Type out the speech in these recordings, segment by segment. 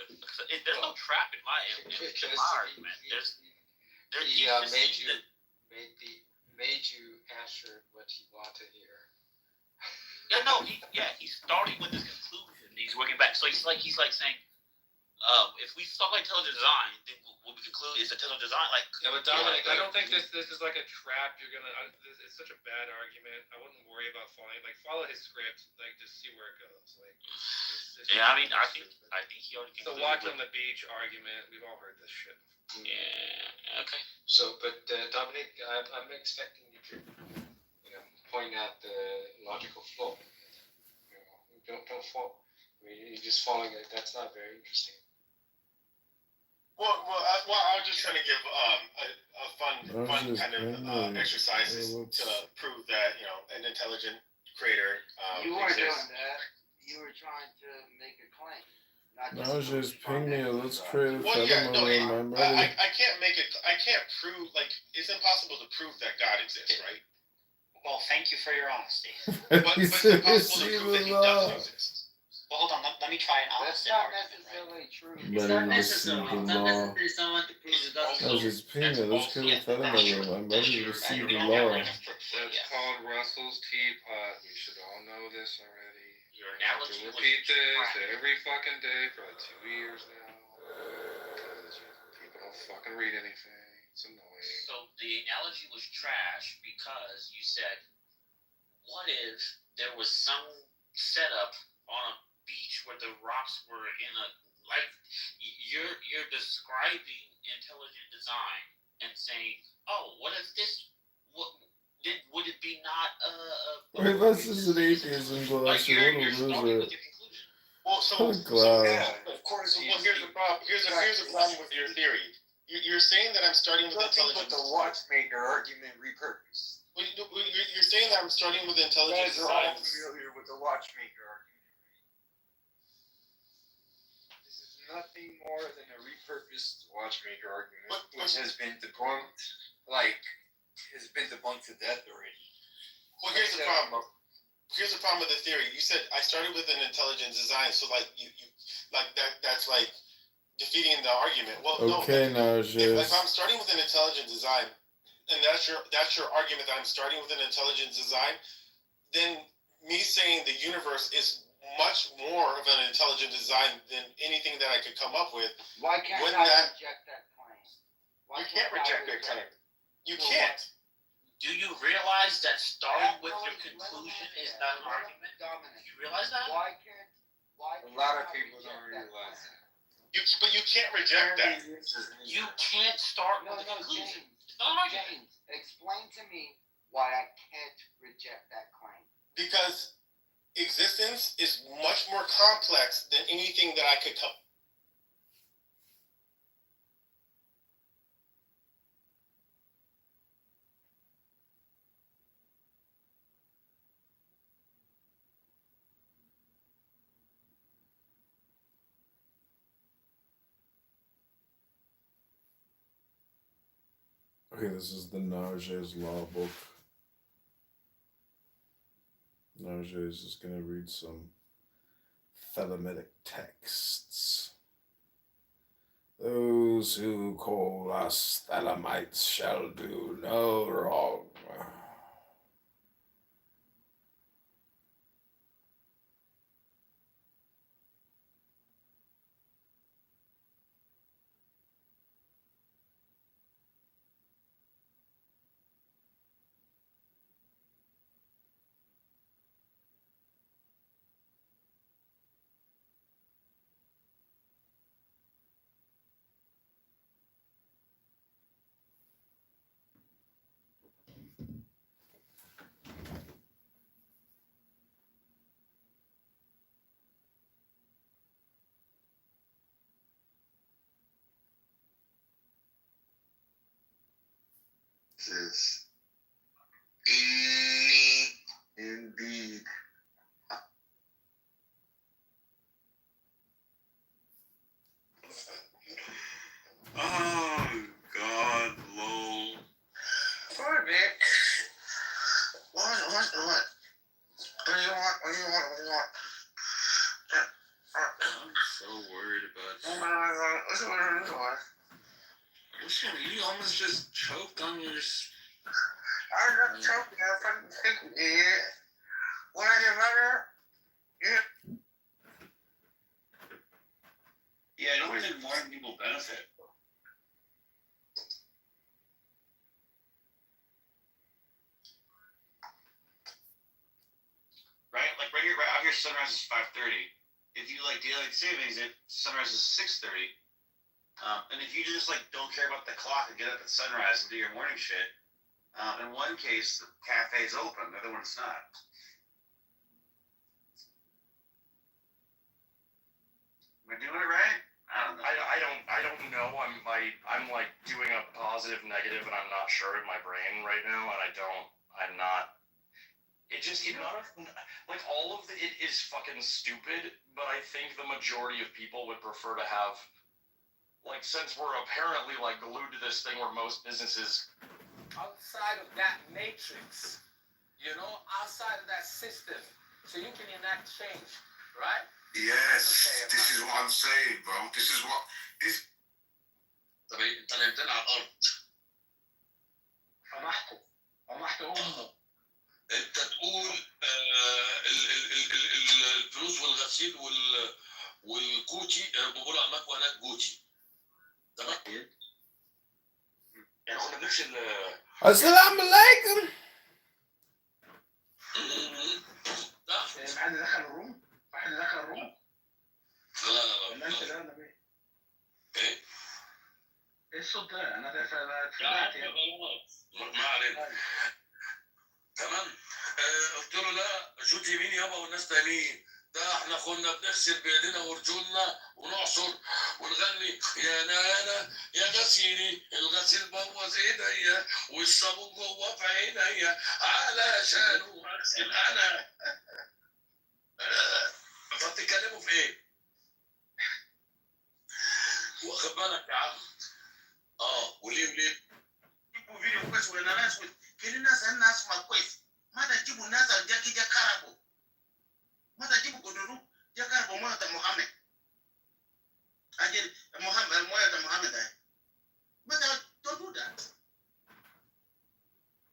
There's no trap in my argument. He made you answer what he wanted to hear. He's starting with this conclusion. He's working back. So he's like saying, if we talk about intelligent design, then what we conclude is intelligent design. But Dominic, I don't think this is like a trap. You're gonna. It's such a bad argument. I wouldn't worry about following. Follow his script. Just see where it goes. I think he already. The walk on the beach argument. We've all heard this shit. Yeah. Okay. So, but Dominic, I'm expecting you to, point out the logical flow. Don't fall. You're just following it. That's not very interesting. Well, I was just trying to give a fun kind of exercises to prove that an intelligent creator. You weren't doing that. You were trying to make a claim. No, just ping me. Let's create a I can't make it. I can't prove. It's impossible to prove that God exists, right? Well, thank you for your honesty. But it's impossible to prove that He doesn't exist. Well, hold on. Let me try an That's opposite not argument. necessarily true. It's not necessarily someone to prove it doesn't. I was just ping me. Let's create a federal. I'm ready to receive the law. That's called Russell's Teapot. We should all know this already. Your analogy was repeat this every fucking day for 2 years now. Because people don't fucking read anything. It's annoying. So the analogy was trash because you said, what if there was some setup on a beach where the rocks were in a you're describing intelligent design and saying, oh, what if this would it be not Wait, that's just an atheism class. You're starting with your conclusion. Well, of course. Well, here's the problem. Here's a problem with your theory. You're saying that I'm starting with intelligence. With the watchmaker argument repurposed. Well, you're saying that I'm starting with intelligence. You guys are all familiar with the watchmaker argument. This is nothing more than a repurposed watchmaker argument, which has been debunked. Has been debunked to death already. Well, here's the problem. Here's the problem with the theory. You said I started with an intelligent design, so you that's defeating the argument. Well, okay, no. If I'm starting with an intelligent design, and that's your argument that I'm starting with an intelligent design, then me saying the universe is much more of an intelligent design than anything that I could come up with. Why can't I reject that claim? You can't reject that claim. You can't. Do you realize that starting with your conclusion is not an argument? Dominic, You realize that? why can't A lot of people don't realize that. But you can't reject that. You can't start with a conclusion. It's not an argument. James, explain to me why I can't reject that claim. Because existence is much more complex than anything that I could come. Okay, this is the Naje's law book. Naje is just going to read some Thelemitic texts. Those who call us Thelemites shall do no wrong. Is indeed. Oh God, lol. What, Nick? What? What do you want? What do you want? I'm so worried about Listen, you almost just choked on your. I'm not choking. I'm fucking thinking. Yeah. When I get better. Yeah, I don't think more people benefit. Right? Like right out here, sunrise is 5:30. If you like daylight savings, sunrise is 6:30. And if you just like don't care about the clock and get up at sunrise and do your morning shit, in one case the cafe's open, the other one's not. Am I doing it right? I don't know. I don't know. I'm like doing a positive, negative, and I'm not sure in my brain right now, and I'm not. It just, like all of it is fucking stupid, but I think the majority of people would prefer to have, like, since we're apparently like glued to this thing where most businesses outside of that matrix, outside of that system, so you can enact change, right? Yes, this is what I'm saying, bro. This is what this. طب انت نمتين على الارض. طمحت امه. انت تقول الفلوس والغسيل والكوتشي بيقولوا على المكوى هناك جوتشي. تمام؟ يعني ما بنمشي السلام عليكم. حد دخل الروم؟ واحد دخل الروم؟ لا ولا انت لا ايه؟ ايه؟ ايه الصوت ده؟ انا اتفاجأت يعني. ما علينا. تمام؟ قلت له لا جوت يمين يابا والناس تانيين. ده احنا كنا بنغسل بايدينا ورجولنا ونعصر ونغني يا نانا يا غسيلي الغسيل بوظ ايديا والصابون جوه في عينيا علشان اغسل انا. فبتتكلموا في ايه؟ واخد بالك يا عم؟ وليه؟ جيبوا فيديو كويس ولا ناس كل الناس ما كويس. ما تجيبوا الناس جا كربوا. ما تجيبوا قدروا جا كربوا مويه محمد. أجل مويه محمد ده. ما don't do that.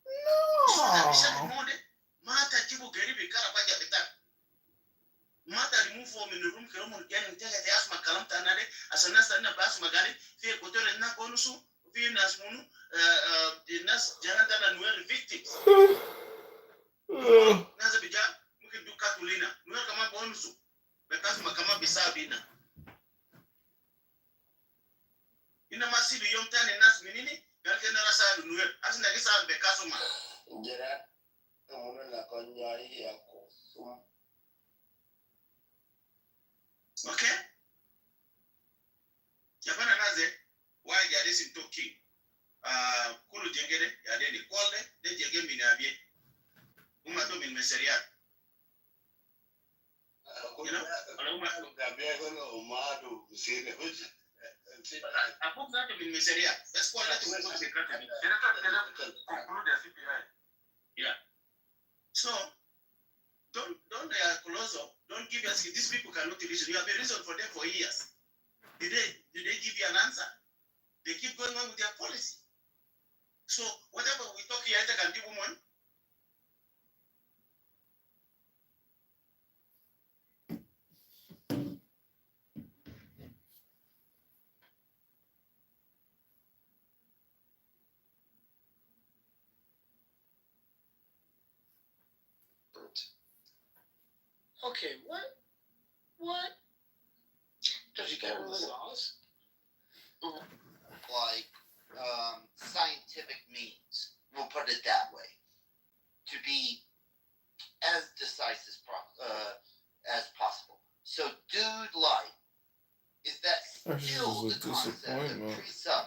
No. ما تجيبوا قريب كربا جا بتاع. ما تريموفوا من الروم كلهم رجال انتهى اسمع كلام تانا ده عشان الناس تانا باسمع قالي في قدر الناس بونسو في ناس منو الناس جانا تانا نوير victims. ناس بيجا ممكن دو كاتولينا نوير كمان بونسو بتاسمع كمان بيسابينا. إنما سيلو يوم تاني الناس منيني قال كنا راسا نوير أصلا كيسا بكاسو ما. Jera, kamu nak konyari aku. Okay? Japana naze why ya listen to king. Kulu jengere ya deni kwale de jenge minabie. To min meseria. Apok that min meseria. That's why that was the secret. Yeah. So don't close up. Don't give us these people cannot reason. You have been reason for them for years. Did they give you an answer? They keep going on with their policy. So whatever we talk here, I can give them one. Okay, what? Does you got the sauce? Like scientific means, we'll put it that way, to be as decisive as possible. So, dude, life is that still the concept of pre-sub